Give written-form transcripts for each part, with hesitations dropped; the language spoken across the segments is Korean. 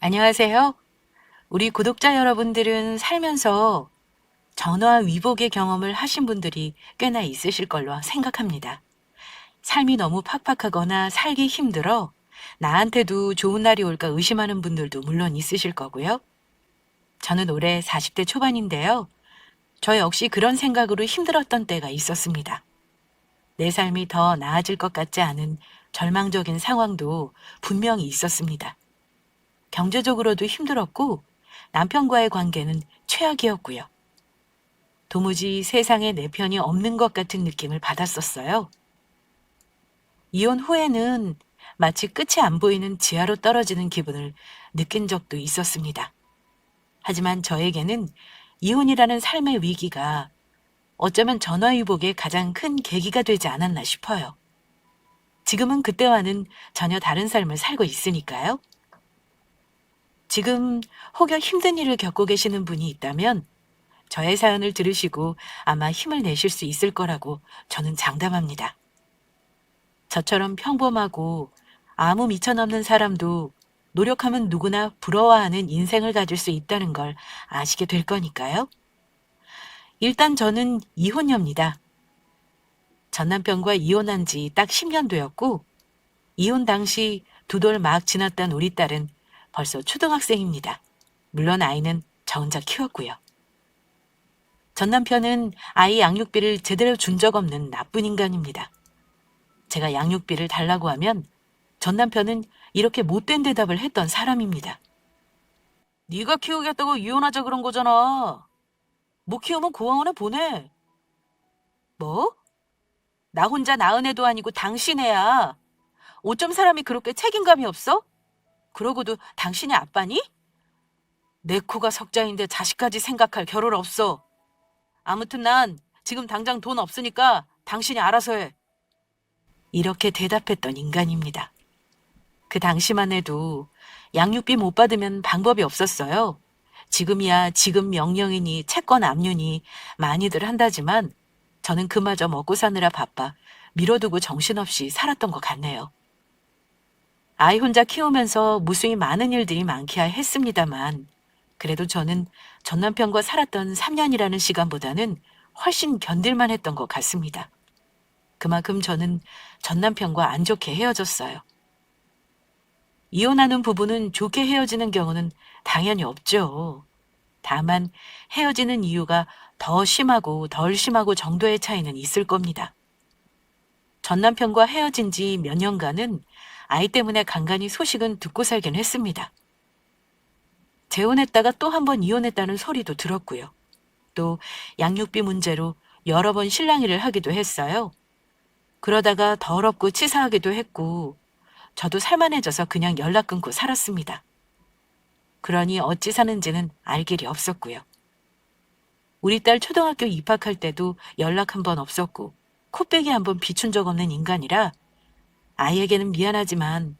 안녕하세요. 우리 구독자 여러분들은 살면서 전화 위복의 경험을 하신 분들이 꽤나 있으실 걸로 생각합니다. 삶이 너무 팍팍하거나 살기 힘들어 나한테도 좋은 날이 올까 의심하는 분들도 물론 있으실 거고요. 저는 올해 40대 초반인데요. 저 역시 그런 생각으로 힘들었던 때가 있었습니다. 내 삶이 더 나아질 것 같지 않은 절망적인 상황도 분명히 있었습니다. 경제적으로도 힘들었고 남편과의 관계는 최악이었고요. 도무지 세상에 내 편이 없는 것 같은 느낌을 받았었어요. 이혼 후에는 마치 끝이 안 보이는 지하로 떨어지는 기분을 느낀 적도 있었습니다. 하지만 저에게는 이혼이라는 삶의 위기가 어쩌면 전화위복의 가장 큰 계기가 되지 않았나 싶어요. 지금은 그때와는 전혀 다른 삶을 살고 있으니까요. 지금 혹여 힘든 일을 겪고 계시는 분이 있다면 저의 사연을 들으시고 아마 힘을 내실 수 있을 거라고 저는 장담합니다. 저처럼 평범하고 아무 미천없는 사람도 노력하면 누구나 부러워하는 인생을 가질 수 있다는 걸 아시게 될 거니까요. 일단 저는 이혼녀입니다. 전 남편과 이혼한 지 딱 10년 되었고, 이혼 당시 두 돌 막 지났던 우리 딸은 벌써 초등학생입니다. 물론 아이는 저 혼자 키웠고요. 전 남편은 아이 양육비를 제대로 준 적 없는 나쁜 인간입니다. 제가 양육비를 달라고 하면 전 남편은 이렇게 못된 대답을 했던 사람입니다. 네가 키우겠다고 이혼하자 그런 거잖아. 못 키우면 고아원에 보내. 뭐? 나 혼자 낳은 애도 아니고 당신 애야. 어쩜 사람이 그렇게 책임감이 없어? 그러고도 당신이 아빠니? 내 코가 석자인데 자식까지 생각할 겨를 없어. 아무튼 난 지금 당장 돈 없으니까 당신이 알아서 해. 이렇게 대답했던 인간입니다. 그 당시만 해도 양육비 못 받으면 방법이 없었어요. 지금이야 지금 명령이니 채권 압류니 많이들 한다지만 저는 그마저 먹고 사느라 바빠 미뤄두고 정신없이 살았던 것 같네요. 아이 혼자 키우면서 무수히 많은 일들이 많기야 했습니다만 그래도 저는 전 남편과 살았던 3년이라는 시간보다는 훨씬 견딜만 했던 것 같습니다. 그만큼 저는 전 남편과 안 좋게 헤어졌어요. 이혼하는 부부는 좋게 헤어지는 경우는 당연히 없죠. 다만 헤어지는 이유가 더 심하고 덜 심하고 정도의 차이는 있을 겁니다. 전 남편과 헤어진 지 몇 년간은 아이 때문에 간간히 소식은 듣고 살긴 했습니다. 재혼했다가 또 한 번 이혼했다는 소리도 들었고요. 또 양육비 문제로 여러 번 실랑이를 하기도 했어요. 그러다가 더럽고 치사하기도 했고 저도 살만해져서 그냥 연락 끊고 살았습니다. 그러니 어찌 사는지는 알 길이 없었고요. 우리 딸 초등학교 입학할 때도 연락 한 번 없었고 코빼기 한 번 비춘 적 없는 인간이라 아이에게는 미안하지만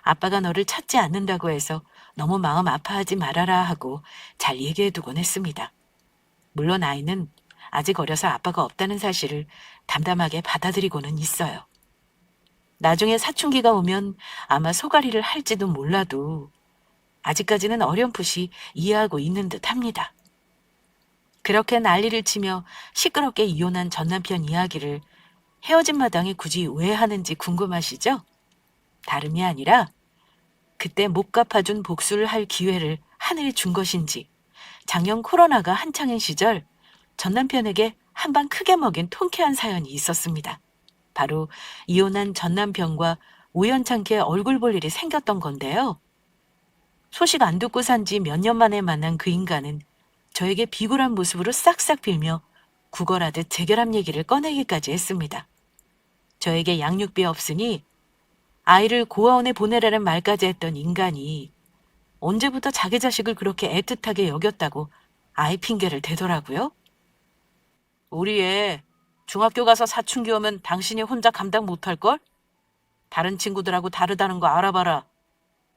아빠가 너를 찾지 않는다고 해서 너무 마음 아파하지 말아라 하고 잘 얘기해두곤 했습니다. 물론 아이는 아직 어려서 아빠가 없다는 사실을 담담하게 받아들이고는 있어요. 나중에 사춘기가 오면 아마 소가리를 할지도 몰라도 아직까지는 어렴풋이 이해하고 있는 듯 합니다. 그렇게 난리를 치며 시끄럽게 이혼한 전 남편 이야기를 헤어진 마당에 굳이 왜 하는지 궁금하시죠? 다름이 아니라 그때 못 갚아준 복수를 할 기회를 하늘이 준 것인지 작년 코로나가 한창인 시절 전 남편에게 한 방 크게 먹인 통쾌한 사연이 있었습니다. 바로 이혼한 전 남편과 우연찮게 얼굴 볼 일이 생겼던 건데요. 소식 안 듣고 산 지 몇 년 만에 만난 그 인간은 저에게 비굴한 모습으로 싹싹 빌며 구걸하듯 재결합 얘기를 꺼내기까지 했습니다. 저에게 양육비 없으니 아이를 고아원에 보내라는 말까지 했던 인간이 언제부터 자기 자식을 그렇게 애틋하게 여겼다고 아이 핑계를 대더라고요. 우리 애 중학교 가서 사춘기 오면 당신이 혼자 감당 못할걸? 다른 친구들하고 다르다는 거 알아봐라.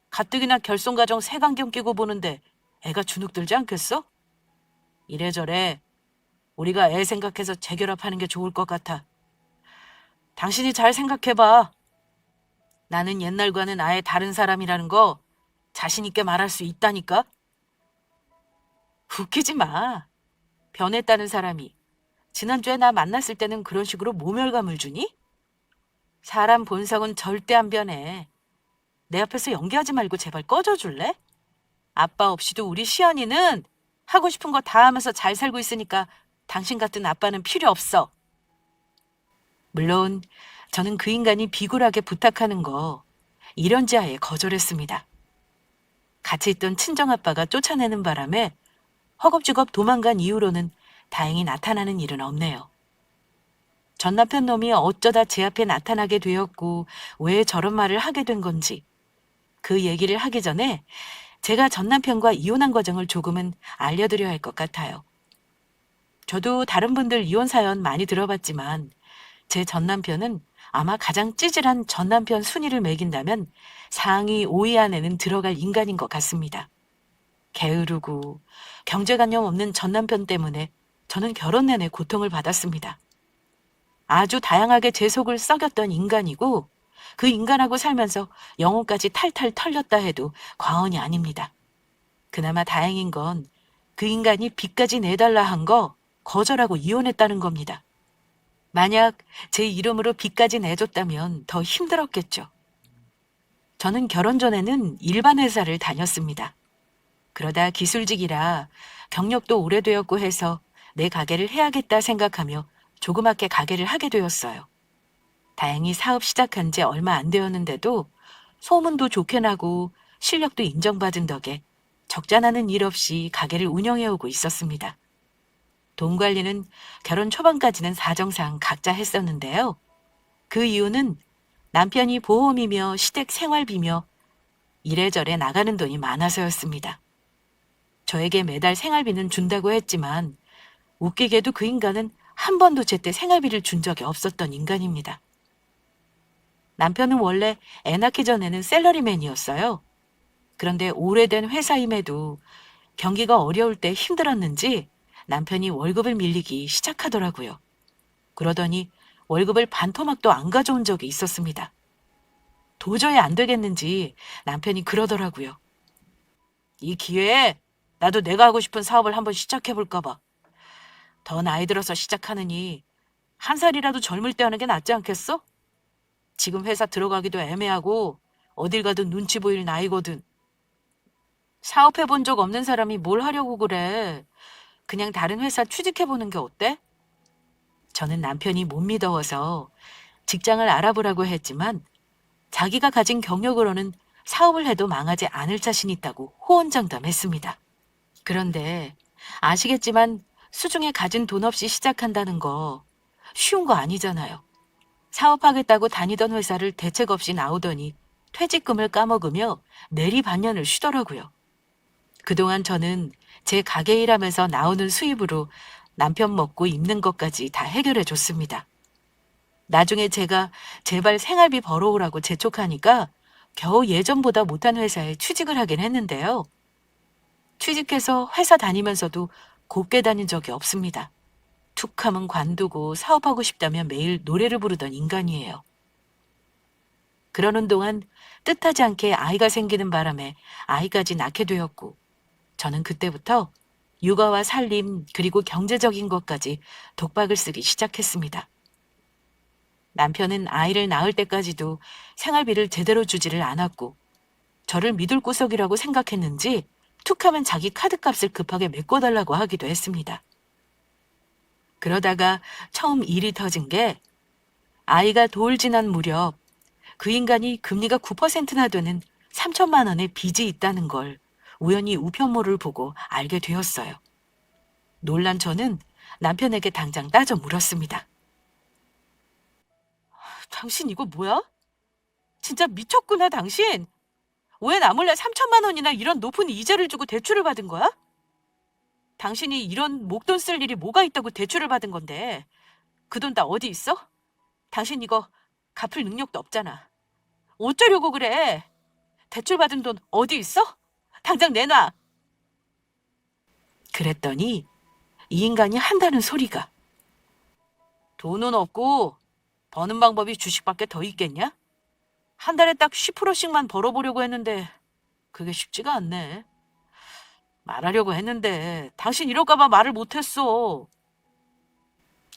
가뜩이나 결손가정 색안경 끼고 보는데 애가 주눅 들지 않겠어? 이래저래 우리가 애 생각해서 재결합하는 게 좋을 것 같아. 당신이 잘 생각해봐. 나는 옛날과는 아예 다른 사람이라는 거 자신 있게 말할 수 있다니까? 웃기지 마. 변했다는 사람이 지난주에 나 만났을 때는 그런 식으로 모멸감을 주니? 사람 본성은 절대 안 변해. 내 앞에서 연기하지 말고 제발 꺼져줄래? 아빠 없이도 우리 시연이는 하고 싶은 거 다 하면서 잘 살고 있으니까 당신 같은 아빠는 필요 없어. 물론 저는 그 인간이 비굴하게 부탁하는 거 이런지하에 거절했습니다. 같이 있던 친정아빠가 쫓아내는 바람에 허겁지겁 도망간 이후로는 다행히 나타나는 일은 없네요. 전 남편 놈이 어쩌다 제 앞에 나타나게 되었고 왜 저런 말을 하게 된 건지 그 얘기를 하기 전에 제가 전 남편과 이혼한 과정을 조금은 알려드려야 할 것 같아요. 저도 다른 분들 이혼 사연 많이 들어봤지만 제 전 남편은 아마 가장 찌질한 전 남편 순위를 매긴다면 상위 5위 안에는 들어갈 인간인 것 같습니다. 게으르고 경제관념 없는 전 남편 때문에 저는 결혼 내내 고통을 받았습니다. 아주 다양하게 제 속을 썩였던 인간이고 그 인간하고 살면서 영혼까지 탈탈 털렸다 해도 과언이 아닙니다. 그나마 다행인 건 그 인간이 빚까지 내달라 한 거 거절하고 이혼했다는 겁니다. 만약 제 이름으로 빚까지 내줬다면 더 힘들었겠죠. 저는 결혼 전에는 일반 회사를 다녔습니다. 그러다 기술직이라 경력도 오래되었고 해서 내 가게를 해야겠다 생각하며 조그맣게 가게를 하게 되었어요. 다행히 사업 시작한 지 얼마 안 되었는데도 소문도 좋게 나고 실력도 인정받은 덕에 적잖아는 일 없이 가게를 운영해오고 있었습니다. 돈 관리는 결혼 초반까지는 사정상 각자 했었는데요. 그 이유는 남편이 보험이며 시댁 생활비며 이래저래 나가는 돈이 많아서였습니다. 저에게 매달 생활비는 준다고 했지만 웃기게도 그 인간은 한 번도 제때 생활비를 준 적이 없었던 인간입니다. 남편은 원래 애 낳기 전에는 샐러리맨이었어요. 그런데 오래된 회사임에도 경기가 어려울 때 힘들었는지 남편이 월급을 밀리기 시작하더라고요. 그러더니 월급을 반토막도 안 가져온 적이 있었습니다. 도저히 안 되겠는지 남편이 그러더라고요. 이 기회에 나도 내가 하고 싶은 사업을 한번 시작해볼까 봐. 더 나이 들어서 시작하느니 한 살이라도 젊을 때 하는 게 낫지 않겠어? 지금 회사 들어가기도 애매하고 어딜 가도 눈치 보일 나이거든. 사업해 본 적 없는 사람이 뭘 하려고 그래. 그냥 다른 회사 취직해보는 게 어때? 저는 남편이 못 믿어서 직장을 알아보라고 했지만 자기가 가진 경력으로는 사업을 해도 망하지 않을 자신 있다고 호언장담했습니다. 그런데 아시겠지만 수중에 가진 돈 없이 시작한다는 거 쉬운 거 아니잖아요. 사업하겠다고 다니던 회사를 대책 없이 나오더니 퇴직금을 까먹으며 내리반년을 쉬더라고요. 그동안 저는 제 가게 일하면서 나오는 수입으로 남편 먹고 입는 것까지 다 해결해 줬습니다. 나중에 제가 제발 생활비 벌어오라고 재촉하니까 겨우 예전보다 못한 회사에 취직을 하긴 했는데요. 취직해서 회사 다니면서도 곱게 다닌 적이 없습니다. 툭하면 관두고 사업하고 싶다면 매일 노래를 부르던 인간이에요. 그러는 동안 뜻하지 않게 아이가 생기는 바람에 아이까지 낳게 되었고 저는 그때부터 육아와 살림 그리고 경제적인 것까지 독박을 쓰기 시작했습니다. 남편은 아이를 낳을 때까지도 생활비를 제대로 주지를 않았고 저를 믿을 구석이라고 생각했는지 툭하면 자기 카드값을 급하게 메꿔달라고 하기도 했습니다. 그러다가 처음 일이 터진 게 아이가 돌 지난 무렵 그 인간이 금리가 9%나 되는 3천만 원의 빚이 있다는 걸 우연히 우편물을 보고 알게 되었어요. 놀란 저는 남편에게 당장 따져 물었습니다. 당신 이거 뭐야? 진짜 미쳤구나 당신. 왜 나 몰래 3천만 원이나 이런 높은 이자를 주고 대출을 받은 거야? 당신이 이런 목돈 쓸 일이 뭐가 있다고 대출을 받은 건데 그 돈 다 어디 있어? 당신 이거 갚을 능력도 없잖아. 어쩌려고 그래? 대출 받은 돈 어디 있어? 당장 내놔. 그랬더니 이 인간이 한다는 소리가 돈은 없고 버는 방법이 주식밖에 더 있겠냐? 한 달에 딱 10%씩만 벌어보려고 했는데 그게 쉽지가 않네. 말하려고 했는데 당신 이럴까봐 말을 못했어.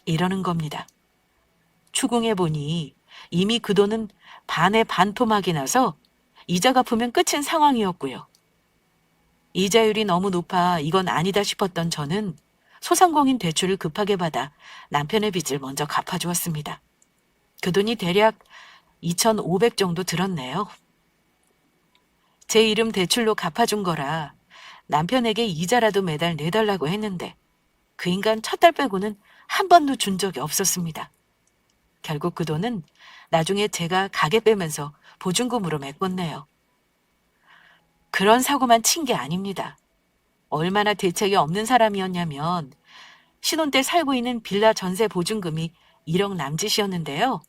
이러는 겁니다. 추궁해보니 이미 그 돈은 반의 반토막이 나서 이자 갚으면 끝인 상황이었고요. 이자율이 너무 높아 이건 아니다 싶었던 저는 소상공인 대출을 급하게 받아 남편의 빚을 먼저 갚아주었습니다. 그 돈이 대략 2,500 정도 들었네요. 제 이름 대출로 갚아준 거라 남편에게 이자라도 매달 내달라고 했는데 그 인간 첫 달 빼고는 한 번도 준 적이 없었습니다. 결국 그 돈은 나중에 제가 가게 빼면서 보증금으로 메꿨네요. 그런 사고만 친 게 아닙니다. 얼마나 대책이 없는 사람이었냐면 신혼 때 살고 있는 빌라 전세 보증금이 1억 남짓이었는데요.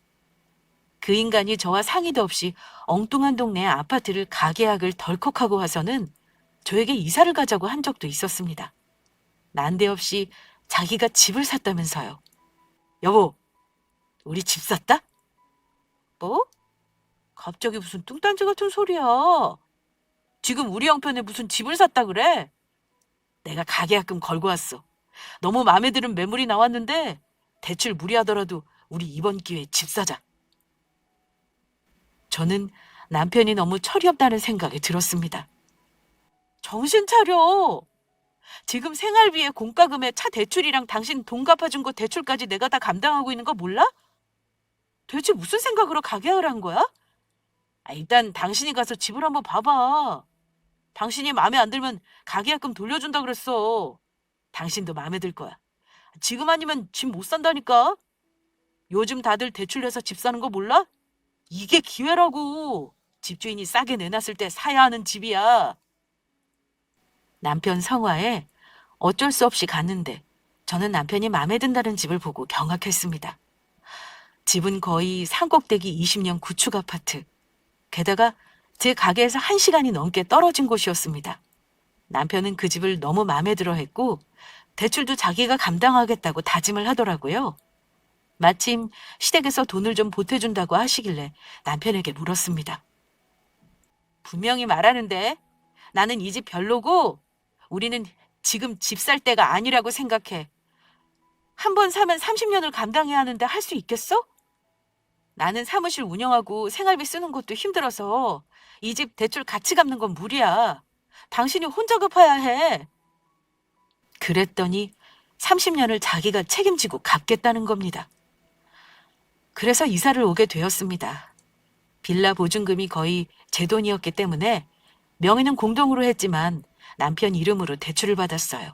그 인간이 저와 상의도 없이 엉뚱한 동네 아파트를 가계약을 덜컥하고 와서는 저에게 이사를 가자고 한 적도 있었습니다. 난데없이 자기가 집을 샀다면서요. 여보, 우리 집 샀다? 뭐? 갑자기 무슨 뚱딴지 같은 소리야. 지금 우리 형편에 무슨 집을 샀다 그래? 내가 가계약금 걸고 왔어. 너무 마음에 드는 매물이 나왔는데 대출 무리하더라도 우리 이번 기회에 집 사자. 저는 남편이 너무 철이 없다는 생각이 들었습니다. 정신 차려. 지금 생활비에 공과금에 차 대출이랑 당신 돈 갚아준 거 대출까지 내가 다 감당하고 있는 거 몰라? 도대체 무슨 생각으로 가계약을 한 거야? 일단 당신이 가서 집을 한번 봐봐. 당신이 마음에 안 들면 가계약금 돌려준다 그랬어. 당신도 마음에 들 거야. 지금 아니면 집 못 산다니까. 요즘 다들 대출 내서 집 사는 거 몰라? 이게 기회라고. 집주인이 싸게 내놨을 때 사야 하는 집이야. 남편 성화에 어쩔 수 없이 갔는데 저는 남편이 마음에 든다는 집을 보고 경악했습니다. 집은 거의 산꼭대기 20년 구축 아파트. 게다가 제 가게에서 1시간이 넘게 떨어진 곳이었습니다. 남편은 그 집을 너무 마음에 들어 했고 대출도 자기가 감당하겠다고 다짐을 하더라고요. 마침 시댁에서 돈을 좀 보태준다고 하시길래 남편에게 물었습니다. 분명히 말하는데 나는 이 집 별로고 우리는 지금 집 살 때가 아니라고 생각해. 한 번 사면 30년을 감당해야 하는데 할 수 있겠어? 나는 사무실 운영하고 생활비 쓰는 것도 힘들어서 이 집 대출 같이 갚는 건 무리야. 당신이 혼자 갚아야 해. 그랬더니 30년을 자기가 책임지고 갚겠다는 겁니다. 그래서 이사를 오게 되었습니다. 빌라 보증금이 거의 제 돈이었기 때문에 명의는 공동으로 했지만 남편 이름으로 대출을 받았어요.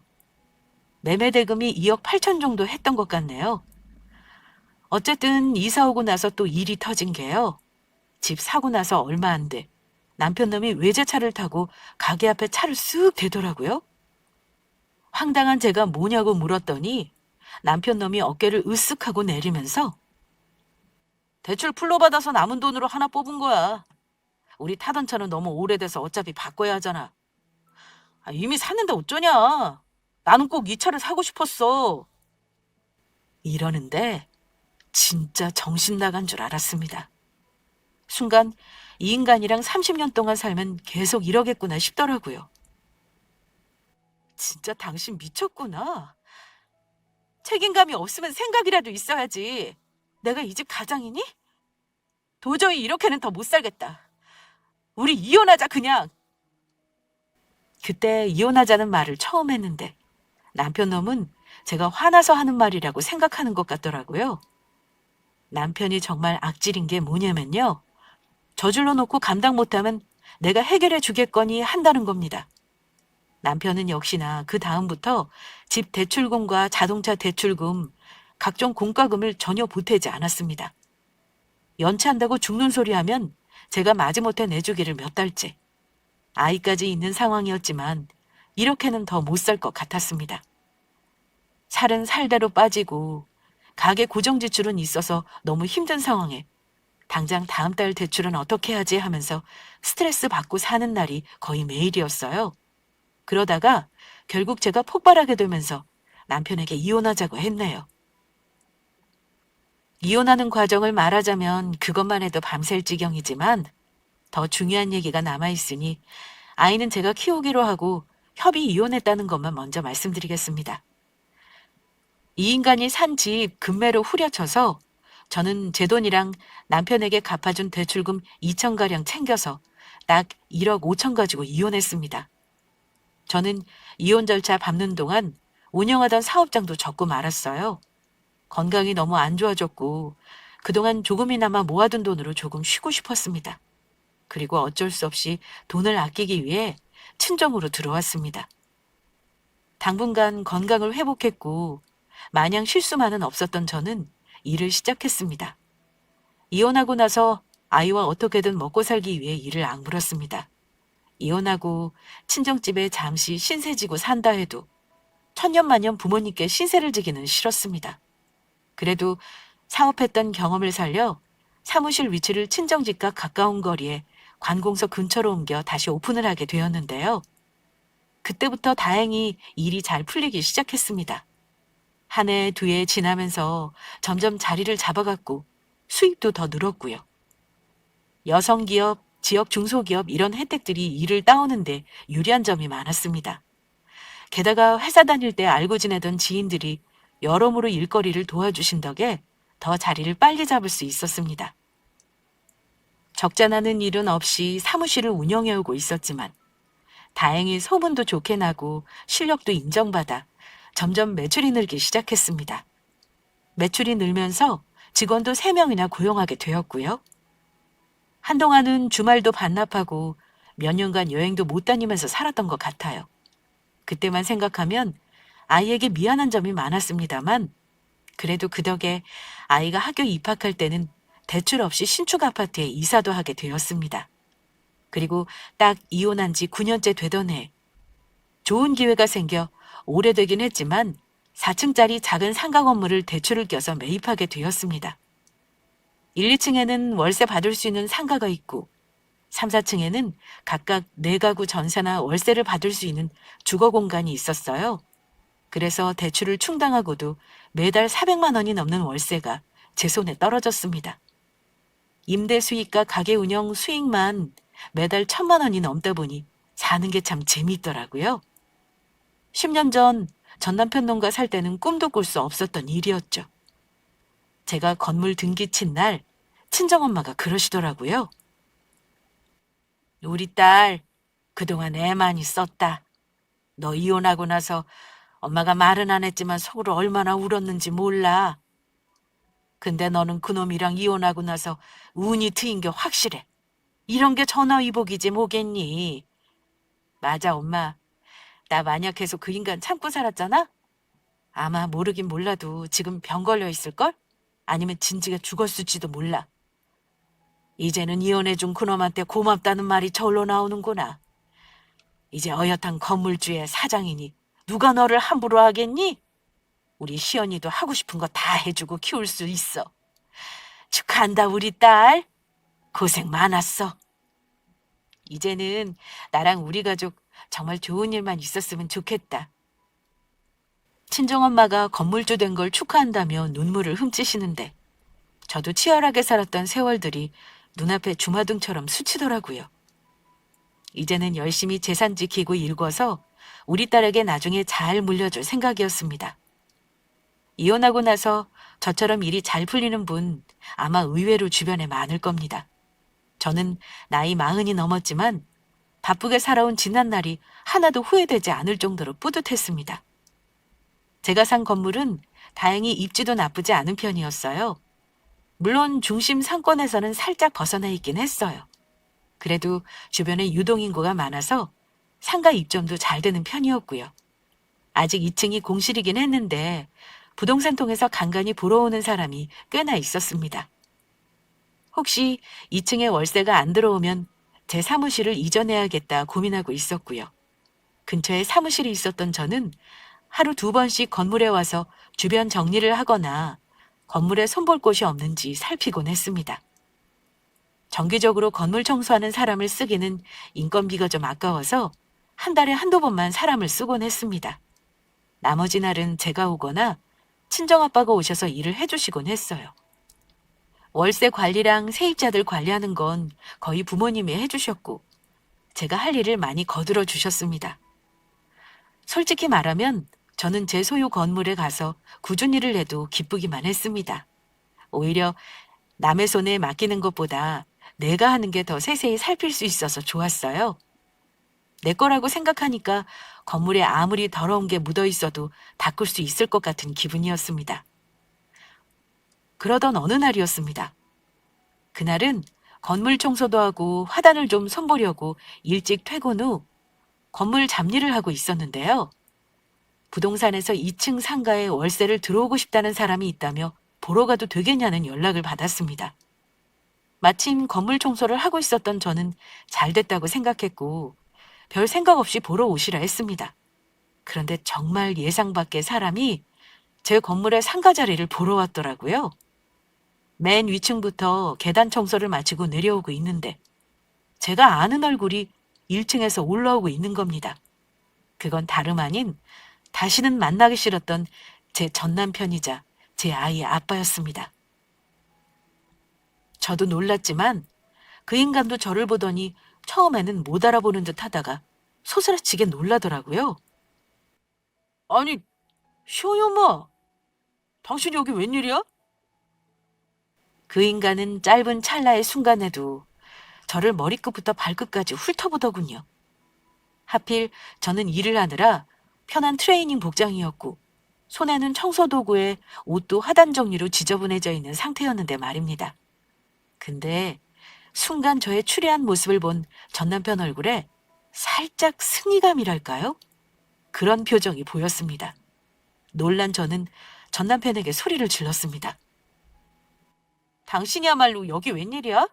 매매 대금이 2억 8천 정도 했던 것 같네요. 어쨌든 이사 오고 나서 또 일이 터진 게요. 집 사고 나서 얼마 안 돼. 남편 놈이 외제차를 타고 가게 앞에 차를 쓱 대더라고요. 황당한 제가 뭐냐고 물었더니 남편 놈이 어깨를 으쓱하고 내리면서 대출 풀로 받아서 남은 돈으로 하나 뽑은 거야. 우리 타던 차는 너무 오래돼서 어차피 바꿔야 하잖아. 이미 샀는데 어쩌냐. 나는 꼭 이 차를 사고 싶었어. 이러는데 진짜 정신 나간 줄 알았습니다. 순간 이 인간이랑 30년 동안 살면 계속 이러겠구나 싶더라고요. 진짜 당신 미쳤구나. 책임감이 없으면 생각이라도 있어야지. 내가 이 집 가장이니? 도저히 이렇게는 더 못 살겠다. 우리 이혼하자 그냥. 그때 이혼하자는 말을 처음 했는데 남편 놈은 제가 화나서 하는 말이라고 생각하는 것 같더라고요. 남편이 정말 악질인 게 뭐냐면요. 저질러 놓고 감당 못하면 내가 해결해 주겠거니 한다는 겁니다. 남편은 역시나 그 다음부터 집 대출금과 자동차 대출금, 각종 공과금을 전혀 보태지 않았습니다. 연체한다고 죽는 소리 하면 제가 마지못해 내주기를 몇 달째. 아이까지 있는 상황이었지만 이렇게는 더 못 살 것 같았습니다. 살은 살대로 빠지고 가게 고정 지출은 있어서 너무 힘든 상황에 당장 다음 달 대출은 어떻게 하지 하면서 스트레스 받고 사는 날이 거의 매일이었어요. 그러다가 결국 제가 폭발하게 되면서 남편에게 이혼하자고 했네요. 이혼하는 과정을 말하자면 그것만 해도 밤샐 지경이지만 더 중요한 얘기가 남아있으니 아이는 제가 키우기로 하고 협의 이혼했다는 것만 먼저 말씀드리겠습니다. 이 인간이 산 집 금매로 후려쳐서 저는 제 돈이랑 남편에게 갚아준 대출금 2천가량 챙겨서 딱 1억 5천 가지고 이혼했습니다. 저는 이혼 절차 밟는 동안 운영하던 사업장도 접고 말았어요. 건강이 너무 안 좋아졌고 그동안 조금이나마 모아둔 돈으로 조금 쉬고 싶었습니다. 그리고 어쩔 수 없이 돈을 아끼기 위해 친정으로 들어왔습니다. 당분간 건강을 회복했고 마냥 실수만은 없었던 저는 일을 시작했습니다. 이혼하고 나서 아이와 어떻게든 먹고 살기 위해 일을 악물었습니다. 이혼하고 친정집에 잠시 신세지고 산다 해도 천년만년 부모님께 신세를 지기는 싫었습니다. 그래도 사업했던 경험을 살려 사무실 위치를 친정집과 가까운 거리에 관공서 근처로 옮겨 다시 오픈을 하게 되었는데요. 그때부터 다행히 일이 잘 풀리기 시작했습니다. 한 해, 두 해 지나면서 점점 자리를 잡아갔고 수입도 더 늘었고요. 여성기업, 지역 중소기업 이런 혜택들이 일을 따오는데 유리한 점이 많았습니다. 게다가 회사 다닐 때 알고 지내던 지인들이 여러모로 일거리를 도와주신 덕에 더 자리를 빨리 잡을 수 있었습니다. 적잖아는 일은 없이 사무실을 운영해오고 있었지만 다행히 소문도 좋게 나고 실력도 인정받아 점점 매출이 늘기 시작했습니다. 매출이 늘면서 직원도 3명이나 고용하게 되었고요. 한동안은 주말도 반납하고 몇 년간 여행도 못 다니면서 살았던 것 같아요. 그때만 생각하면 아이에게 미안한 점이 많았습니다만 그래도 그 덕에 아이가 학교 입학할 때는 대출 없이 신축 아파트에 이사도 하게 되었습니다. 그리고 딱 이혼한 지 9년째 되던 해 좋은 기회가 생겨 오래되긴 했지만 4층짜리 작은 상가 건물을 대출을 껴서 매입하게 되었습니다. 1, 2층에는 월세 받을 수 있는 상가가 있고 3, 4층에는 각각 4가구 전세나 월세를 받을 수 있는 주거 공간이 있었어요. 그래서 대출을 충당하고도 매달 400만 원이 넘는 월세가 제 손에 떨어졌습니다. 임대 수익과 가게 운영 수익만 매달 1,000만 원이 넘다 보니 사는 게 참 재미있더라고요. 10년 전 남편 농가 살 때는 꿈도 꿀 수 없었던 일이었죠. 제가 건물 등기 친 날 친정엄마가 그러시더라고요. 우리 딸 그동안 애 많이 썼다. 너 이혼하고 나서 엄마가 말은 안 했지만 속으로 얼마나 울었는지 몰라. 근데 너는 그놈이랑 이혼하고 나서 운이 트인 게 확실해. 이런 게 전화위복이지 뭐겠니. 맞아 엄마. 나 만약 계속 그 인간 참고 살았잖아? 아마 모르긴 몰라도 지금 병 걸려 있을걸? 아니면 진지가 죽었을지도 몰라. 이제는 이혼해준 그놈한테 고맙다는 말이 절로 나오는구나. 이제 어엿한 건물주의 사장이니 누가 너를 함부로 하겠니? 우리 시연이도 하고 싶은 거 다 해주고 키울 수 있어. 축하한다 우리 딸. 고생 많았어. 이제는 나랑 우리 가족 정말 좋은 일만 있었으면 좋겠다. 친정엄마가 건물주 된 걸 축하한다며 눈물을 훔치시는데 저도 치열하게 살았던 세월들이 눈앞에 주마등처럼 스치더라고요. 이제는 열심히 재산 지키고 일궈서 우리 딸에게 나중에 잘 물려줄 생각이었습니다. 이혼하고 나서 저처럼 일이 잘 풀리는 분 아마 의외로 주변에 많을 겁니다. 저는 나이 40이 넘었지만 바쁘게 살아온 지난 날이 하나도 후회되지 않을 정도로 뿌듯했습니다. 제가 산 건물은 다행히 입지도 나쁘지 않은 편이었어요. 물론 중심 상권에서는 살짝 벗어나 있긴 했어요. 그래도 주변에 유동인구가 많아서 상가 입점도 잘 되는 편이었고요. 아직 2층이 공실이긴 했는데 부동산 통해서 간간히 보러 오는 사람이 꽤나 있었습니다. 혹시 2층에 월세가 안 들어오면 제 사무실을 이전해야겠다 고민하고 있었고요. 근처에 사무실이 있었던 저는 하루 2번씩 건물에 와서 주변 정리를 하거나 건물에 손볼 곳이 없는지 살피곤 했습니다. 정기적으로 건물 청소하는 사람을 쓰기는 인건비가 좀 아까워서 한 달에 한두 번만 사람을 쓰곤 했습니다. 나머지 날은 제가 오거나 친정아빠가 오셔서 일을 해주시곤 했어요. 월세 관리랑 세입자들 관리하는 건 거의 부모님이 해주셨고 제가 할 일을 많이 거들어 주셨습니다. 솔직히 말하면 저는 제 소유 건물에 가서 굳은 일을 해도 기쁘기만 했습니다. 오히려 남의 손에 맡기는 것보다 내가 하는 게 더 세세히 살필 수 있어서 좋았어요. 내 거라고 생각하니까 건물에 아무리 더러운 게 묻어 있어도 닦을 수 있을 것 같은 기분이었습니다. 그러던 어느 날이었습니다. 그날은 건물 청소도 하고 화단을 좀 손보려고 일찍 퇴근 후 건물 잡일을 하고 있었는데요. 부동산에서 2층 상가에 월세를 들어오고 싶다는 사람이 있다며 보러 가도 되겠냐는 연락을 받았습니다. 마침 건물 청소를 하고 있었던 저는 잘 됐다고 생각했고 별 생각 없이 보러 오시라 했습니다. 그런데 정말 예상 밖의 사람이 제 건물의 상가 자리를 보러 왔더라고요. 맨 위층부터 계단 청소를 마치고 내려오고 있는데 제가 아는 얼굴이 1층에서 올라오고 있는 겁니다. 그건 다름 아닌 다시는 만나기 싫었던 제 전남편이자 제 아이의 아빠였습니다. 저도 놀랐지만 그 인간도 저를 보더니 처음에는 못 알아보는 듯 하다가 소스라치게 놀라더라고요. 아니, 시원이 엄마, 당신 여기 웬일이야? 그 인간은 짧은 찰나의 순간에도 저를 머리끝부터 발끝까지 훑어보더군요. 하필 저는 일을 하느라 편한 트레이닝 복장이었고 손에는 청소도구에 옷도 하단 정리로 지저분해져 있는 상태였는데 말입니다. 근데 순간 저의 추레한 모습을 본 전남편 얼굴에 살짝 승리감이랄까요? 그런 표정이 보였습니다. 놀란 저는 전남편에게 소리를 질렀습니다. 당신이야말로 여기 웬일이야?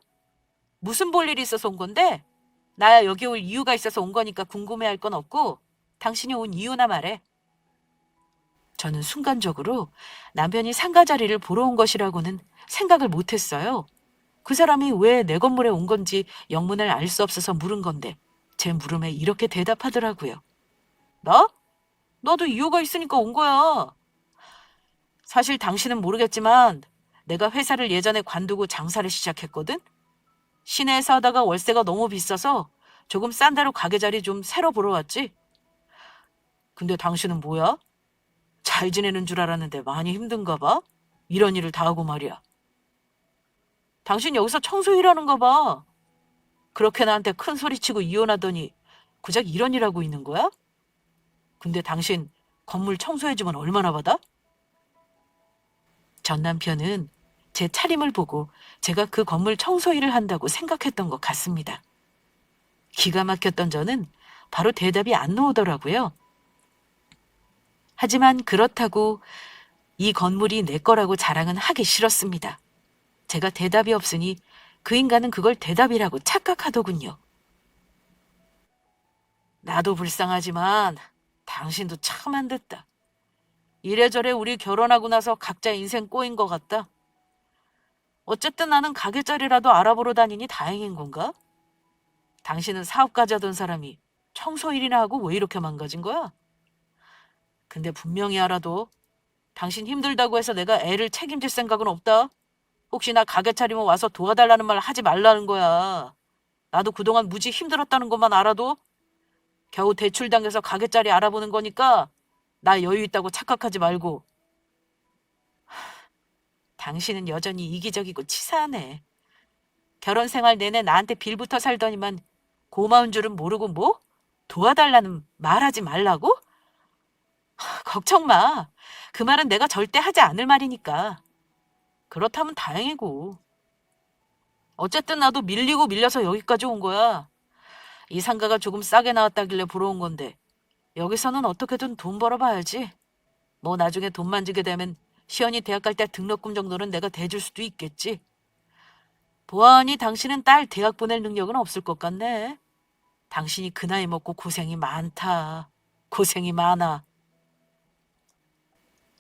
무슨 볼일이 있어서 온 건데? 나야 여기 올 이유가 있어서 온 거니까 궁금해할 건 없고 당신이 온 이유나 말해. 저는 순간적으로 남편이 상가 자리를 보러 온 것이라고는 생각을 못했어요. 그 사람이 왜 내 건물에 온 건지 영문을 알 수 없어서 물은 건데 제 물음에 이렇게 대답하더라고요. 나? 나도 이유가 있으니까 온 거야. 사실 당신은 모르겠지만 내가 회사를 예전에 관두고 장사를 시작했거든? 시내에서 하다가 월세가 너무 비싸서 조금 싼 데로 가게 자리 좀 새로 보러 왔지. 근데 당신은 뭐야? 잘 지내는 줄 알았는데 많이 힘든가 봐? 이런 일을 다 하고 말이야. 당신 여기서 청소 일하는가 봐. 그렇게 나한테 큰 소리치고 이혼하더니 고작 이런 일 하고 있는 거야? 근데 당신 건물 청소해주면 얼마나 받아? 전 남편은 제 차림을 보고 제가 그 건물 청소 일을 한다고 생각했던 것 같습니다. 기가 막혔던 저는 바로 대답이 안 나오더라고요. 하지만 그렇다고 이 건물이 내 거라고 자랑은 하기 싫었습니다. 제가 대답이 없으니 그 인간은 그걸 대답이라고 착각하더군요. 나도 불쌍하지만 당신도 참 안 됐다. 이래저래 우리 결혼하고 나서 각자 인생 꼬인 것 같다. 어쨌든 나는 가게 자리라도 알아보러 다니니 다행인 건가? 당신은 사업가자 된 사람이 청소 일이나 하고 왜 이렇게 망가진 거야? 근데 분명히 알아도 당신 힘들다고 해서 내가 애를 책임질 생각은 없다. 혹시 나 가게 차리면 와서 도와달라는 말 하지 말라는 거야. 나도 그동안 무지 힘들었다는 것만 알아도 겨우 대출 당해서 가게 자리 알아보는 거니까 나 여유 있다고 착각하지 말고. 당신은 여전히 이기적이고 치사하네. 결혼 생활 내내 나한테 빌부터 살더니만 고마운 줄은 모르고 뭐? 도와달라는 말하지 말라고? 걱정 마. 그 말은 내가 절대 하지 않을 말이니까. 그렇다면 다행이고. 어쨌든 나도 밀리고 밀려서 여기까지 온 거야. 이 상가가 조금 싸게 나왔다길래 보러 온 건데 여기서는 어떻게든 돈 벌어봐야지. 뭐 나중에 돈만 주게 되면 시연이 대학 갈 때 등록금 정도는 내가 대줄 수도 있겠지. 보아하니 당신은 딸 대학 보낼 능력은 없을 것 같네. 당신이 그 나이 먹고 고생이 많다. 고생이 많아.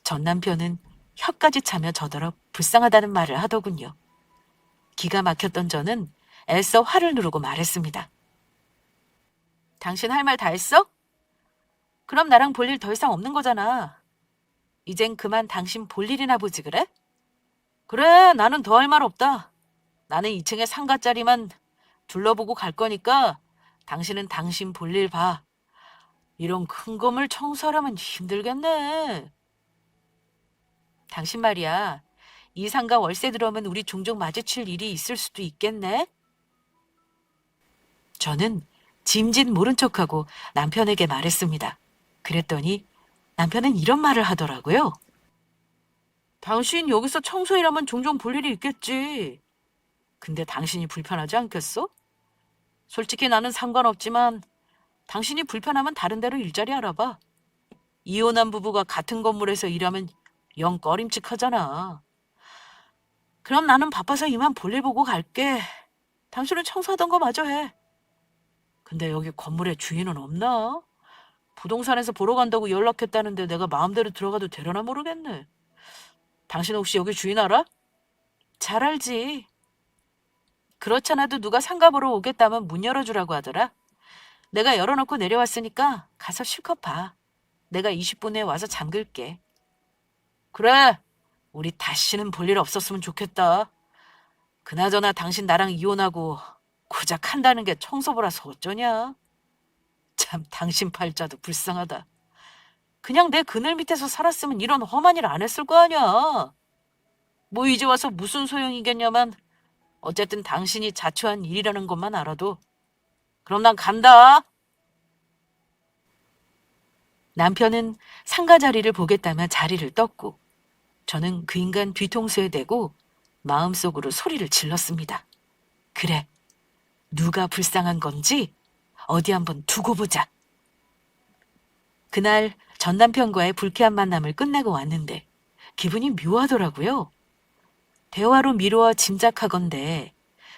전 남편은 혀까지 차며 저더러 불쌍하다는 말을 하더군요. 기가 막혔던 저는 애써 화를 누르고 말했습니다. 당신 할 말 다 했어? 그럼 나랑 볼 일 더 이상 없는 거잖아. 이젠 그만 당신 볼 일이나 보지 그래? 그래, 나는 더 할 말 없다. 나는 2층에 상가짜리만 둘러보고 갈 거니까 당신은 당신 볼일 봐. 이런 큰 건물 청소하려면 힘들겠네. 당신 말이야. 이 상가 월세 들어오면 우리 종종 마주칠 일이 있을 수도 있겠네? 저는 짐짓 모른 척하고 남편에게 말했습니다. 그랬더니 남편은 이런 말을 하더라고요. 당신 여기서 청소일하면 종종 볼 일이 있겠지. 근데 당신이 불편하지 않겠어? 솔직히 나는 상관없지만 당신이 불편하면 다른 데로 일자리 알아봐. 이혼한 부부가 같은 건물에서 일하면 영 꺼림칙하잖아. 그럼 나는 바빠서 이만 볼일 보고 갈게. 당신은 청소하던 거 마저 해. 근데 여기 건물에 주인은 없나? 부동산에서 보러 간다고 연락했다는데 내가 마음대로 들어가도 되려나 모르겠네. 당신 혹시 여기 주인 알아? 잘 알지. 그렇잖아도 누가 상가 보러 오겠다면 문 열어주라고 하더라. 내가 열어놓고 내려왔으니까 가서 실컷 봐. 내가 20분 내에 와서 잠글게. 그래. 우리 다시는 볼 일 없었으면 좋겠다. 그나저나 당신 나랑 이혼하고 고작 한다는 게 청소부라서 어쩌냐? 참 당신 팔자도 불쌍하다. 그냥 내 그늘 밑에서 살았으면 이런 험한 일 안 했을 거 아니야. 뭐 이제 와서 무슨 소용이겠냐만 어쨌든 당신이 자초한 일이라는 것만 알아도 그럼 난 간다. 남편은 상가 자리를 보겠다며 자리를 떴고 저는 그 인간 뒤통수에 대고 마음속으로 소리를 질렀습니다. 그래, 누가 불쌍한 건지 어디 한번 두고 보자. 그날 전 남편과의 불쾌한 만남을 끝내고 왔는데 기분이 묘하더라고요. 대화로 미루어 짐작하건대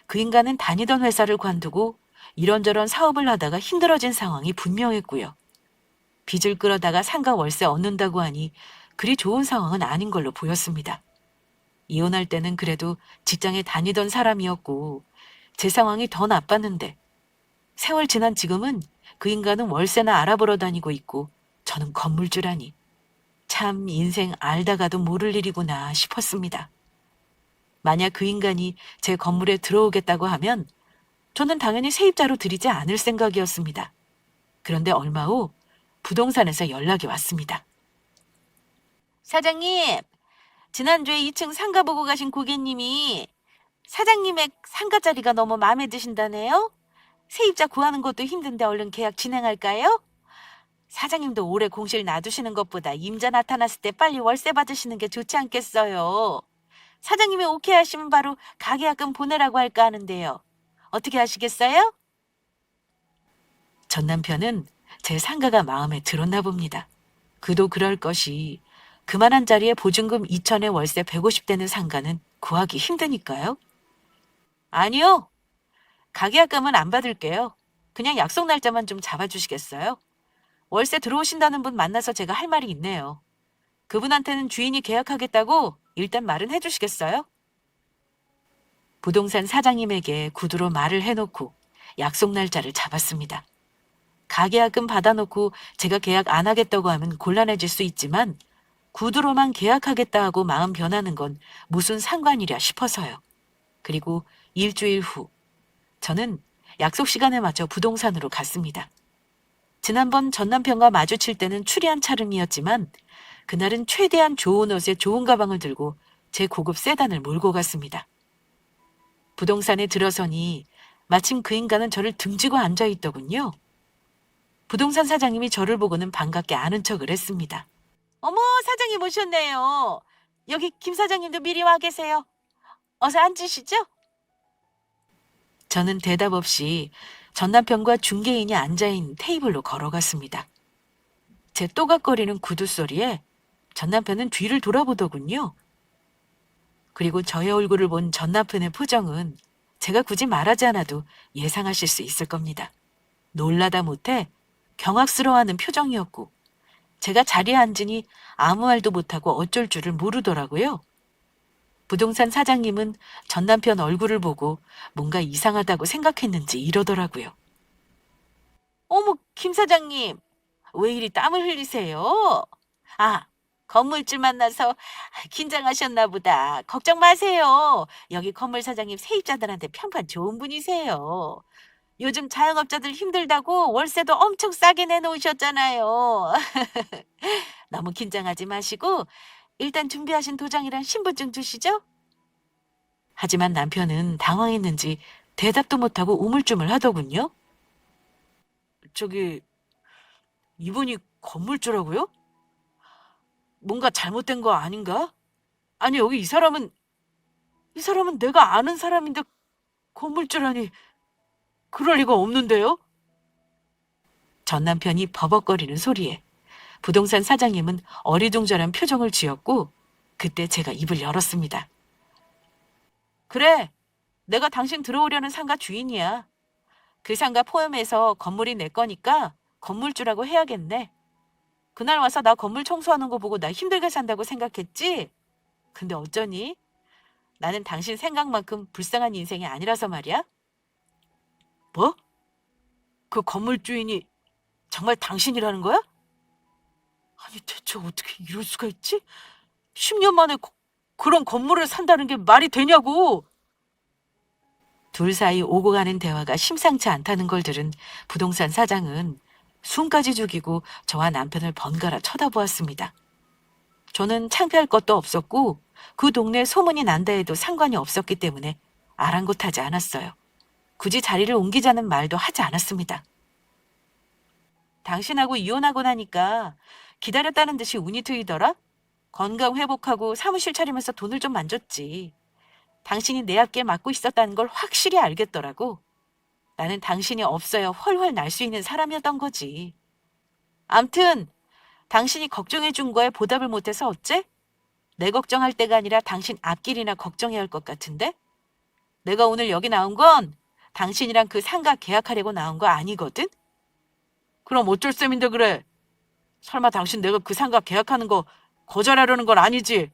그 인간은 다니던 회사를 관두고 이런저런 사업을 하다가 힘들어진 상황이 분명했고요. 빚을 끌어다가 상가 월세 얻는다고 하니 그리 좋은 상황은 아닌 걸로 보였습니다. 이혼할 때는 그래도 직장에 다니던 사람이었고 제 상황이 더 나빴는데 세월 지난 지금은 그 인간은 월세나 알아보러 다니고 있고 저는 건물주라니 참 인생 알다가도 모를 일이구나 싶었습니다. 만약 그 인간이 제 건물에 들어오겠다고 하면 저는 당연히 세입자로 들이지 않을 생각이었습니다. 그런데 얼마 후 부동산에서 연락이 왔습니다. 사장님, 지난주에 2층 상가 보고 가신 고객님이 사장님의 상가 자리가 너무 마음에 드신다네요? 세입자 구하는 것도 힘든데 얼른 계약 진행할까요? 사장님도 오래 공실 놔두시는 것보다 임자 나타났을 때 빨리 월세 받으시는 게 좋지 않겠어요? 사장님이 오케이 하시면 바로 가계약금 보내라고 할까 하는데요. 어떻게 하시겠어요? 전 남편은 제 상가가 마음에 들었나 봅니다. 그도 그럴 것이 그만한 자리에 보증금 2천에 월세 150 되는 상가는 구하기 힘드니까요. 아니요. 가계약금은 안 받을게요. 그냥 약속 날짜만 좀 잡아주시겠어요? 월세 들어오신다는 분 만나서 제가 할 말이 있네요. 그분한테는 주인이 계약하겠다고 일단 말은 해주시겠어요? 부동산 사장님에게 구두로 말을 해놓고 약속 날짜를 잡았습니다. 가계약금 받아놓고 제가 계약 안 하겠다고 하면 곤란해질 수 있지만 구두로만 계약하겠다 하고 마음 변하는 건 무슨 상관이랴 싶어서요. 그리고 일주일 후 저는 약속 시간에 맞춰 부동산으로 갔습니다. 지난번 전 남편과 마주칠 때는 추리한 차림이었지만 그날은 최대한 좋은 옷에 좋은 가방을 들고 제 고급 세단을 몰고 갔습니다. 부동산에 들어서니 마침 그 인간은 저를 등지고 앉아 있더군요. 부동산 사장님이 저를 보고는 반갑게 아는 척을 했습니다. 어머, 사장님 오셨네요. 여기 김 사장님도 미리 와 계세요. 어서 앉으시죠? 저는 대답 없이 전 남편과 중개인이 앉아있는 테이블로 걸어갔습니다. 제 또각거리는 구두 소리에 전 남편은 뒤를 돌아보더군요. 그리고 저의 얼굴을 본 전 남편의 표정은 제가 굳이 말하지 않아도 예상하실 수 있을 겁니다. 놀라다 못해 경악스러워하는 표정이었고 제가 자리에 앉으니 아무 말도 못하고 어쩔 줄을 모르더라고요. 부동산 사장님은 전 남편 얼굴을 보고 뭔가 이상하다고 생각했는지 이러더라고요. 어머, 김 사장님, 왜 이리 땀을 흘리세요? 아, 건물주 만나서 긴장하셨나 보다. 걱정 마세요. 여기 건물 사장님 세입자들한테 평판 좋은 분이세요. 요즘 자영업자들 힘들다고 월세도 엄청 싸게 내놓으셨잖아요. 너무 긴장하지 마시고 일단 준비하신 도장이랑 신분증 주시죠? 하지만 남편은 당황했는지 대답도 못하고 우물쭈물 하더군요. 저기, 이분이 건물주라고요? 뭔가 잘못된 거 아닌가? 아니, 여기 이 사람은 내가 아는 사람인데 건물주라니, 그럴 리가 없는데요? 전 남편이 버벅거리는 소리에 부동산 사장님은 어리둥절한 표정을 지었고, 그때 제가 입을 열었습니다. 그래, 내가 당신 들어오려는 상가 주인이야. 그 상가 포함해서 건물이 내 거니까 건물주라고 해야겠네. 그날 와서 나 건물 청소하는 거 보고 나 힘들게 산다고 생각했지? 근데 어쩌니? 나는 당신 생각만큼 불쌍한 인생이 아니라서 말이야. 뭐? 그 건물 주인이 정말 당신이라는 거야? 아니 대체 어떻게 이럴 수가 있지? 10년 만에 그런 건물을 산다는 게 말이 되냐고. 둘 사이 오고 가는 대화가 심상치 않다는 걸 들은 부동산 사장은 숨까지 죽이고 저와 남편을 번갈아 쳐다보았습니다. 저는 창피할 것도 없었고 그 동네 소문이 난다 해도 상관이 없었기 때문에 아랑곳하지 않았어요. 굳이 자리를 옮기자는 말도 하지 않았습니다. 당신하고 이혼하고 나니까 기다렸다는 듯이 운이 트이더라? 건강 회복하고 사무실 차리면서 돈을 좀 만졌지. 당신이 내 앞에 맡고 있었다는 걸 확실히 알겠더라고. 나는 당신이 없어야 훨훨 날 수 있는 사람이었던 거지. 암튼 당신이 걱정해 준 거에 보답을 못해서 어째? 내 걱정할 때가 아니라 당신 앞길이나 걱정해야 할 것 같은데? 내가 오늘 여기 나온 건 당신이랑 그 상가 계약하려고 나온 거 아니거든? 그럼 어쩔 셈인데 그래? 설마 당신 내가 그 상가 계약하는 거 거절하려는 건 아니지?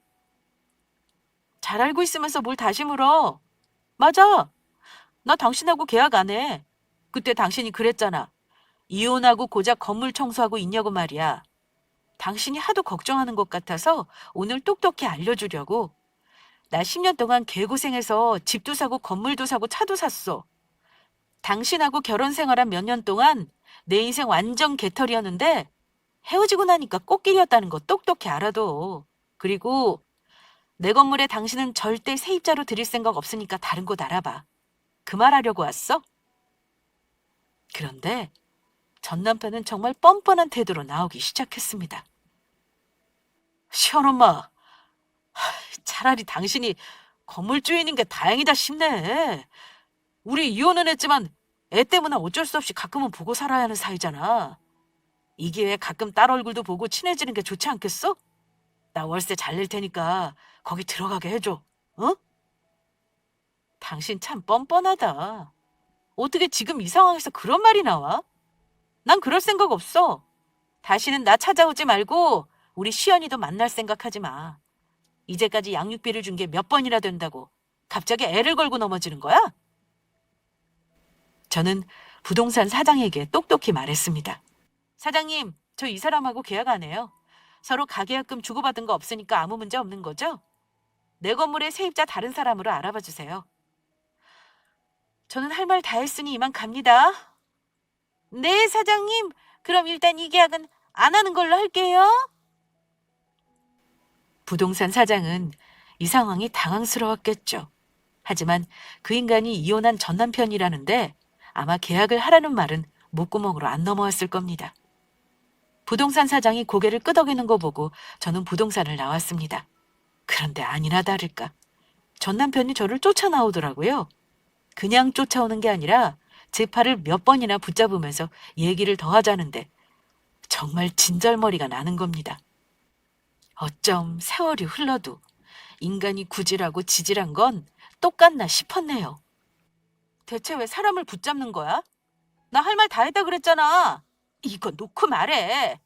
잘 알고 있으면서 뭘 다시 물어? 맞아. 나 당신하고 계약 안 해. 그때 당신이 그랬잖아. 이혼하고 고작 건물 청소하고 있냐고 말이야. 당신이 하도 걱정하는 것 같아서 오늘 똑똑히 알려주려고. 나 10년 동안 개고생해서 집도 사고 건물도 사고 차도 샀어. 당신하고 결혼 생활한 몇 년 동안 내 인생 완전 개털이었는데 헤어지고 나니까 꽃길이었다는 거 똑똑히 알아도. 그리고 내 건물에 당신은 절대 세입자로 들일 생각 없으니까 다른 곳 알아봐. 그 말 하려고 왔어? 그런데 전 남편은 정말 뻔뻔한 태도로 나오기 시작했습니다. 시원엄마, 차라리 당신이 건물 주인인 게 다행이다 싶네. 우리 이혼은 했지만 애 때문에 어쩔 수 없이 가끔은 보고 살아야 하는 사이잖아. 이 기회에 가끔 딸 얼굴도 보고 친해지는 게 좋지 않겠어? 나 월세 잘 낼 테니까 거기 들어가게 해줘. 어? 당신 참 뻔뻔하다. 어떻게 지금 이 상황에서 그런 말이 나와? 난 그럴 생각 없어. 다시는 나 찾아오지 말고 우리 시연이도 만날 생각하지 마. 이제까지 양육비를 준 게 몇 번이나 된다고 갑자기 애를 걸고 넘어지는 거야? 저는 부동산 사장에게 똑똑히 말했습니다. 사장님, 저 이 사람하고 계약 안 해요. 서로 가계약금 주고받은 거 없으니까 아무 문제 없는 거죠? 내 건물에 세입자 다른 사람으로 알아봐 주세요. 저는 할 말 다 했으니 이만 갑니다. 네, 사장님. 그럼 일단 이 계약은 안 하는 걸로 할게요. 부동산 사장은 이 상황이 당황스러웠겠죠. 하지만 그 인간이 이혼한 전 남편이라는데 아마 계약을 하라는 말은 목구멍으로 안 넘어왔을 겁니다. 부동산 사장이 고개를 끄덕이는 거 보고 저는 부동산을 나왔습니다. 그런데 아니나 다를까. 전 남편이 저를 쫓아나오더라고요. 그냥 쫓아오는 게 아니라 제 팔을 몇 번이나 붙잡으면서 얘기를 더 하자는데 정말 진절머리가 나는 겁니다. 어쩜 세월이 흘러도 인간이 구질하고 지질한 건 똑같나 싶었네요. 대체 왜 사람을 붙잡는 거야? 나 할 말 다 했다 그랬잖아. 이거 놓고 말해.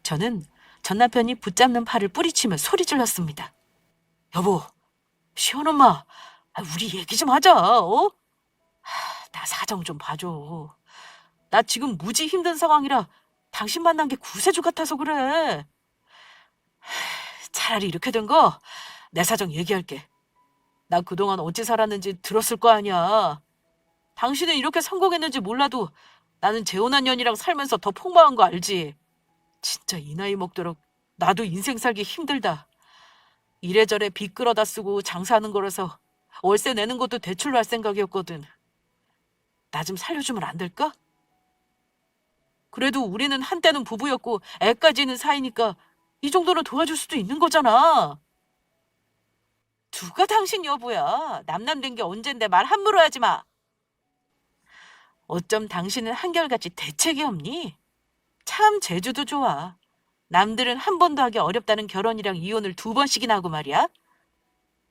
저는 전 남편이 붙잡는 팔을 뿌리치며 소리 질렀습니다. 여보, 시원엄마, 우리 얘기 좀 하자, 어? 나 사정 좀 봐줘. 나 지금 무지 힘든 상황이라 당신 만난 게 구세주 같아서 그래. 차라리 이렇게 된 거 내 사정 얘기할게. 나 그동안 어찌 살았는지 들었을 거 아니야. 당신은 이렇게 성공했는지 몰라도 나는 재혼한 년이랑 살면서 더 폭망한 거 알지? 진짜 이 나이 먹도록 나도 인생 살기 힘들다. 이래저래 빚 끌어다 쓰고 장사하는 거라서 월세 내는 것도 대출로 할 생각이었거든. 나 좀 살려주면 안 될까? 그래도 우리는 한때는 부부였고 애까지 있는 사이니까 이 정도는 도와줄 수도 있는 거잖아. 누가 당신 여보야. 남남된 게 언젠데 말 함부로 하지 마. 어쩜 당신은 한결같이 대책이 없니? 참 재주도 좋아. 남들은 한 번도 하기 어렵다는 결혼이랑 이혼을 2번씩이나 하고 말이야.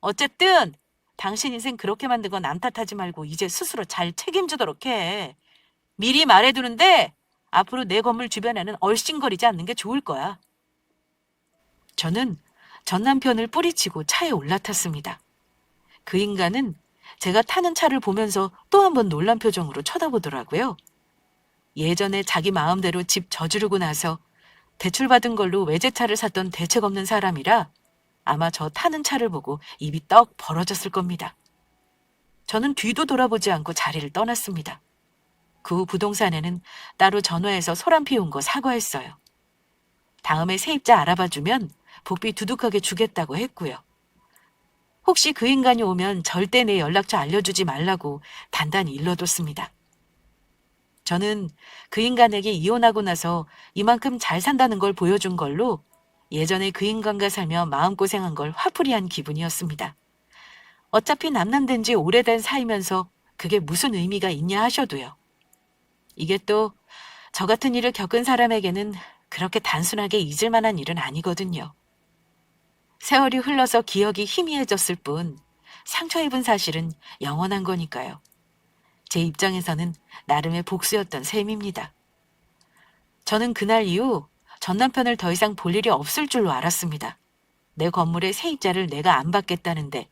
어쨌든 당신 인생 그렇게 만든 건 남 탓하지 말고 이제 스스로 잘 책임지도록 해. 미리 말해두는데 앞으로 내 건물 주변에는 얼씬거리지 않는 게 좋을 거야. 저는 전 남편을 뿌리치고 차에 올라탔습니다. 그 인간은 제가 타는 차를 보면서 또 한 번 놀란 표정으로 쳐다보더라고요. 예전에 자기 마음대로 집 저지르고 나서 대출받은 걸로 외제차를 샀던 대책 없는 사람이라 아마 저 타는 차를 보고 입이 떡 벌어졌을 겁니다. 저는 뒤도 돌아보지 않고 자리를 떠났습니다. 그 후 부동산에는 따로 전화해서 소란 피운 거 사과했어요. 다음에 세입자 알아봐주면 복비 두둑하게 주겠다고 했고요. 혹시 그 인간이 오면 절대 내 연락처 알려주지 말라고 단단히 일러뒀습니다. 저는 그 인간에게 이혼하고 나서 이만큼 잘 산다는 걸 보여준 걸로 예전에 그 인간과 살며 마음고생한 걸 화풀이한 기분이었습니다. 어차피 남남된 지 오래된 사이면서 그게 무슨 의미가 있냐 하셔도요. 이게 또 저 같은 일을 겪은 사람에게는 그렇게 단순하게 잊을 만한 일은 아니거든요. 세월이 흘러서 기억이 희미해졌을 뿐 상처 입은 사실은 영원한 거니까요. 제 입장에서는 나름의 복수였던 셈입니다. 저는 그날 이후 전 남편을 더 이상 볼 일이 없을 줄로 알았습니다. 내 건물의 세입자를 내가 안 받겠다는데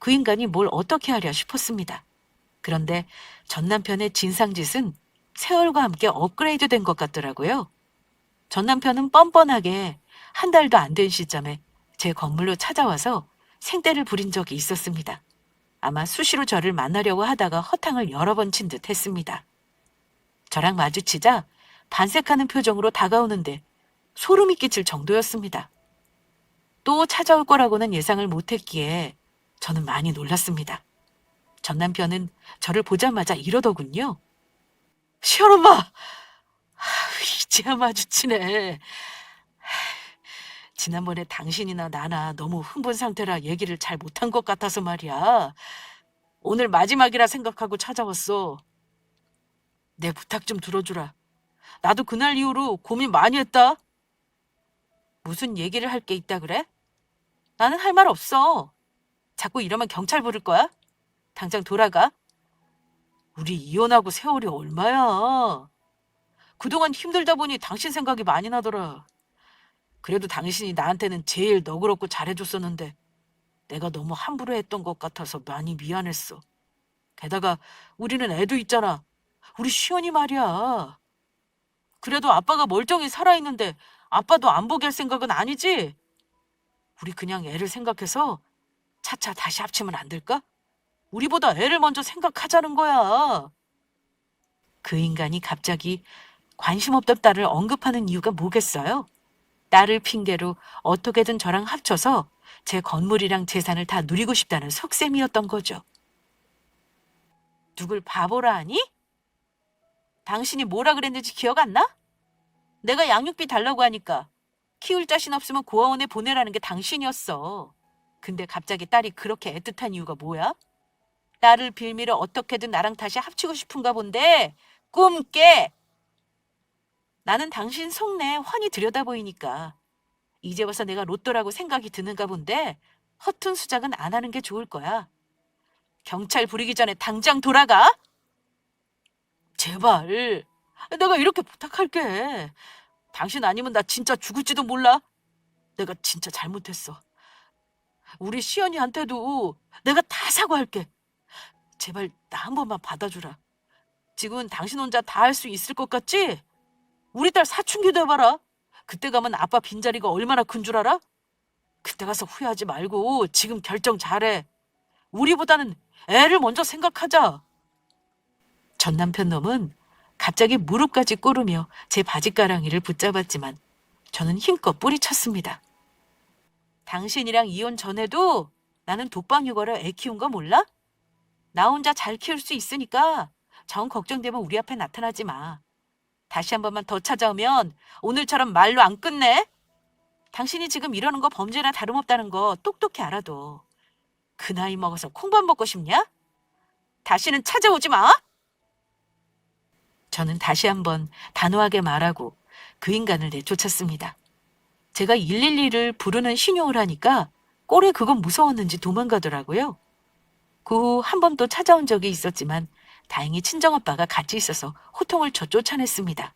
그 인간이 뭘 어떻게 하려 싶었습니다. 그런데 전 남편의 진상짓은 세월과 함께 업그레이드 된 것 같더라고요. 전 남편은 뻔뻔하게 한 달도 안 된 시점에 제 건물로 찾아와서 생떼를 부린 적이 있었습니다. 아마 수시로 저를 만나려고 하다가 허탕을 여러 번 친 듯 했습니다. 저랑 마주치자 반색하는 표정으로 다가오는데 소름이 끼칠 정도였습니다. 또 찾아올 거라고는 예상을 못했기에 저는 많이 놀랐습니다. 전 남편은 저를 보자마자 이러더군요. 시원엄마! 이제야 마주치네. 지난번에 당신이나 나나 너무 흥분 상태라 얘기를 잘 못한 것 같아서 말이야. 오늘 마지막이라 생각하고 찾아왔어. 내 부탁 좀 들어주라. 나도 그날 이후로 고민 많이 했다. 무슨 얘기를 할 게 있다 그래? 나는 할 말 없어. 자꾸 이러면 경찰 부를 거야? 당장 돌아가. 우리 이혼하고 세월이 얼마야. 그동안 힘들다 보니 당신 생각이 많이 나더라. 그래도 당신이 나한테는 제일 너그럽고 잘해줬었는데 내가 너무 함부로 했던 것 같아서 많이 미안했어. 게다가 우리는 애도 있잖아. 우리 시연이 말이야. 그래도 아빠가 멀쩡히 살아있는데 아빠도 안 보게 할 생각은 아니지? 우리 그냥 애를 생각해서 차차 다시 합치면 안 될까? 우리보다 애를 먼저 생각하자는 거야. 그 인간이 갑자기 관심 없던 딸을 언급하는 이유가 뭐겠어요? 딸을 핑계로 어떻게든 저랑 합쳐서 제 건물이랑 재산을 다 누리고 싶다는 속셈이었던 거죠. 누굴 바보라 하니? 당신이 뭐라 그랬는지 기억 안 나? 내가 양육비 달라고 하니까 키울 자신 없으면 고아원에 보내라는 게 당신이었어. 근데 갑자기 딸이 그렇게 애틋한 이유가 뭐야? 딸을 빌미로 어떻게든 나랑 다시 합치고 싶은가 본데 꿈 깨! 나는 당신 속내 훤히 들여다보이니까 이제 와서 내가 로또라고 생각이 드는가 본데 허튼 수작은 안 하는 게 좋을 거야. 경찰 부르기 전에 당장 돌아가. 제발. 내가 이렇게 부탁할게. 당신 아니면 나 진짜 죽을지도 몰라. 내가 진짜 잘못했어. 우리 시연이한테도 내가 다 사과할게. 제발 나 한 번만 받아주라. 지금은 당신 혼자 다 할 수 있을 것 같지? 우리 딸 사춘기도 해봐라. 그때 가면 아빠 빈자리가 얼마나 큰 줄 알아? 그때 가서 후회하지 말고 지금 결정 잘해. 우리보다는 애를 먼저 생각하자. 전 남편 놈은 갑자기 무릎까지 꿇으며 제 바지가랑이를 붙잡았지만 저는 힘껏 뿌리쳤습니다. 당신이랑 이혼 전에도 나는 독방 육아로 애 키운 거 몰라? 나 혼자 잘 키울 수 있으니까 정 걱정되면 우리 앞에 나타나지 마. 다시 한 번만 더 찾아오면 오늘처럼 말로 안 끝내. 당신이 지금 이러는 거 범죄나 다름없다는 거 똑똑히 알아도 그 나이 먹어서 콩밥 먹고 싶냐? 다시는 찾아오지 마. 저는 다시 한번 단호하게 말하고 그 인간을 내쫓았습니다. 제가 112를 부르는 신용을 하니까 꼴에 그건 무서웠는지 도망가더라고요. 그 후 한 번 또 찾아온 적이 있었지만 다행히 친정아빠가 같이 있어서 호통을 쳐 쫓아냈습니다.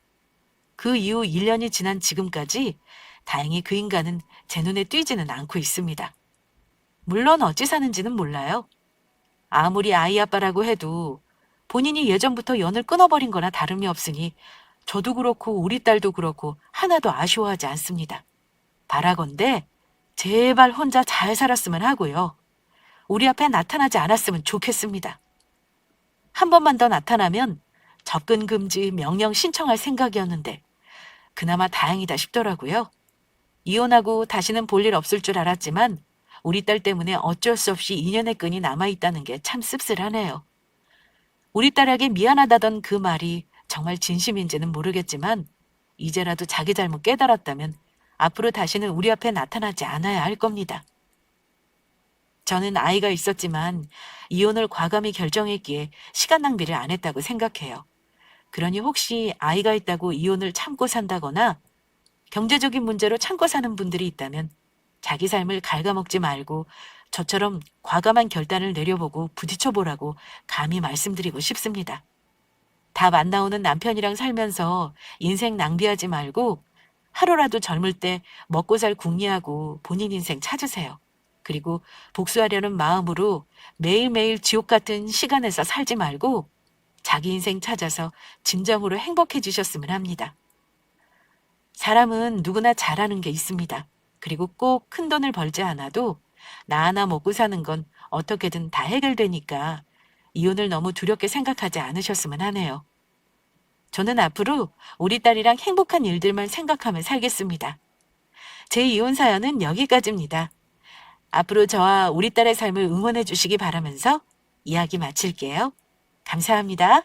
그 이후 1년이 지난 지금까지 다행히 그 인간은 제 눈에 띄지는 않고 있습니다. 물론 어찌 사는지는 몰라요. 아무리 아이 아빠라고 해도 본인이 예전부터 연을 끊어버린 거나 다름이 없으니 저도 그렇고 우리 딸도 그렇고 하나도 아쉬워하지 않습니다. 바라건대 제발 혼자 잘 살았으면 하고요. 우리 앞에 나타나지 않았으면 좋겠습니다. 한 번만 더 나타나면 접근 금지 명령 신청할 생각이었는데 그나마 다행이다 싶더라고요. 이혼하고 다시는 볼 일 없을 줄 알았지만 우리 딸 때문에 어쩔 수 없이 인연의 끈이 남아있다는 게 참 씁쓸하네요. 우리 딸에게 미안하다던 그 말이 정말 진심인지는 모르겠지만 이제라도 자기 잘못 깨달았다면 앞으로 다시는 우리 앞에 나타나지 않아야 할 겁니다. 저는 아이가 있었지만 이혼을 과감히 결정했기에 시간 낭비를 안 했다고 생각해요. 그러니 혹시 아이가 있다고 이혼을 참고 산다거나 경제적인 문제로 참고 사는 분들이 있다면 자기 삶을 갉아먹지 말고 저처럼 과감한 결단을 내려보고 부딪혀보라고 감히 말씀드리고 싶습니다. 답 안 나오는 남편이랑 살면서 인생 낭비하지 말고 하루라도 젊을 때 먹고 살 궁리하고 본인 인생 찾으세요. 그리고 복수하려는 마음으로 매일매일 지옥 같은 시간에서 살지 말고 자기 인생 찾아서 진정으로 행복해지셨으면 합니다. 사람은 누구나 잘하는 게 있습니다. 그리고 꼭 큰 돈을 벌지 않아도 나 하나 먹고 사는 건 어떻게든 다 해결되니까 이혼을 너무 두렵게 생각하지 않으셨으면 하네요. 저는 앞으로 우리 딸이랑 행복한 일들만 생각하며 살겠습니다. 제 이혼 사연은 여기까지입니다. 앞으로 저와 우리 딸의 삶을 응원해 주시기 바라면서 이야기 마칠게요. 감사합니다.